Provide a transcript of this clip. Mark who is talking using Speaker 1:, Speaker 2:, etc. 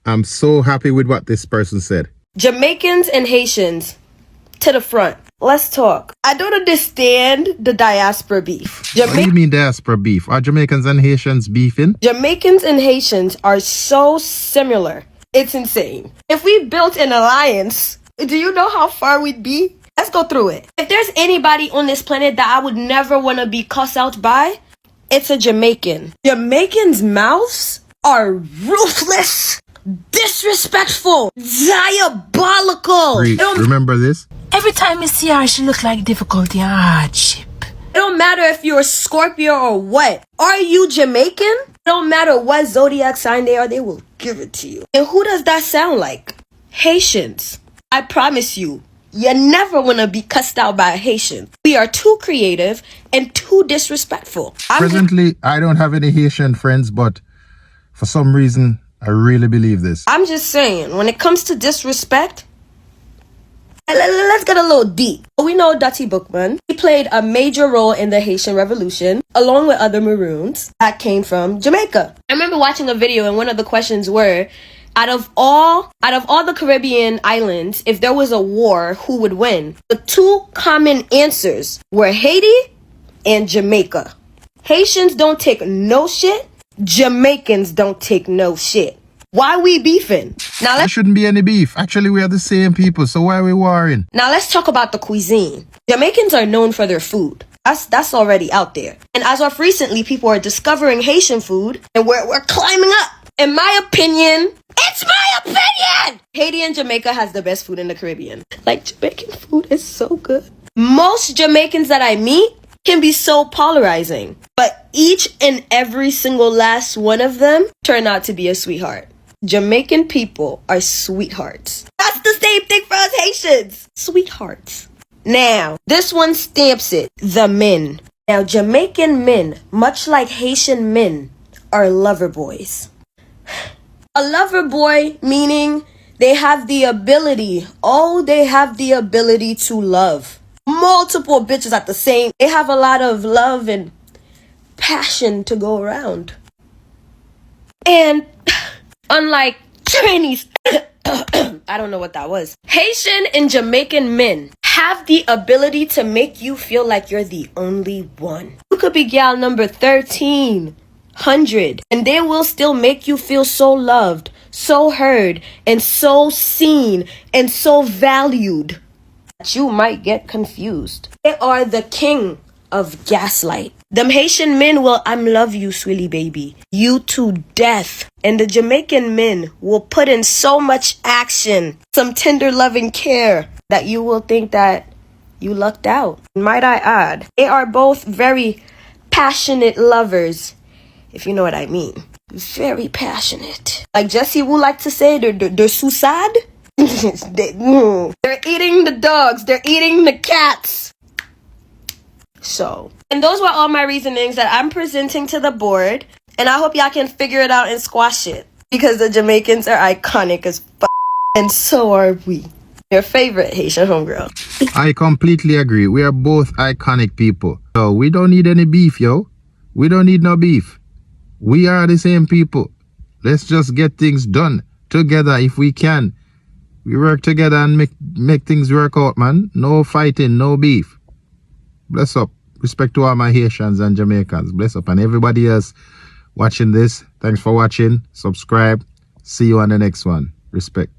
Speaker 1: I'm so happy with what this person said.
Speaker 2: Jamaicans and Haitians, to the front. Let's talk. I don't understand the diaspora beef.
Speaker 1: What do you mean diaspora beef? Are Jamaicans and Haitians beefing?
Speaker 2: Jamaicans and Haitians are so similar. It's insane. If we built an alliance, do you know how far we'd be? Let's go through it. If there's anybody on this planet that I would never want to be cussed out by, it's a Jamaican. Jamaicans' mouths are ruthless, disrespectful, diabolical.
Speaker 1: Remember this?
Speaker 3: Every time you see her, she look like difficulty and hardship.
Speaker 2: It don't matter if you're a Scorpio or what. Are you Jamaican? It don't matter what zodiac sign they are, they will give it to you. And who does that sound like? Haitians. I promise you, you never want to be cussed out by a Haitian. We are too creative and too disrespectful.
Speaker 1: Presently, I don't have any Haitian friends, but for some reason, I really believe this.
Speaker 2: I'm just saying, when it comes to disrespect, let's get a little deep. We know Dutty Bookman. He played a major role in the Haitian Revolution, along with other Maroons that came from Jamaica. I remember watching a video, and one of the questions were, out of all the Caribbean islands, if there was a war, who would win? The two common answers were Haiti and Jamaica. Haitians don't take no shit. Jamaicans don't take no shit. Why we beefing? Now
Speaker 1: There shouldn't be any beef. Actually, we are the same people, so why are we warring?
Speaker 2: Now let's talk about the cuisine. Jamaicans are known for their food. That's already out there. And as of recently, people are discovering Haitian food, and we're climbing up. In my opinion, it's my opinion! Haiti and Jamaica has the best food in the Caribbean. Like, Jamaican food is so good. Most Jamaicans that I meet can be so polarizing, but each and every single last one of them turn out to be a sweetheart. Jamaican people are sweethearts. That's the same thing for us Haitians. Sweethearts. Now, this one stamps it. The men. Now, Jamaican men, much like Haitian men, are lover boys. A lover boy meaning they have the ability, to love multiple bitches at the same. They have a lot of love and passion to go around. And unlike Chinese, I don't know what that was. Haitian and Jamaican men have the ability to make you feel like you're the only one. You could be gal number 1300, and they will still make you feel so loved, so heard, and so seen, and so valued that you might get confused. They are the king of gaslight. Them Haitian men will love you, sweetie baby, you to death. And the Jamaican men will put in so much action, some tender loving care, that you will think that you lucked out. Might I add, they are both very passionate lovers, if you know what I mean. Very passionate. Like Jesse would like to say, they're suicide. They're eating the dogs. They're eating the cats. So, and those were all my reasonings that I'm presenting to the board. And I hope y'all can figure it out and squash it. Because the Jamaicans are iconic as f***. And so are we. Your favorite Haitian homegirl.
Speaker 1: I completely agree. We are both iconic people. So we don't need any beef, yo. We don't need no beef. We are the same people. Let's just get things done together if we can. We work together and make things work out, man. No fighting, no beef. Bless up. Respect to all my Haitians and Jamaicans. Bless up. And everybody else watching this, thanks for watching. Subscribe. See you on the next one. Respect.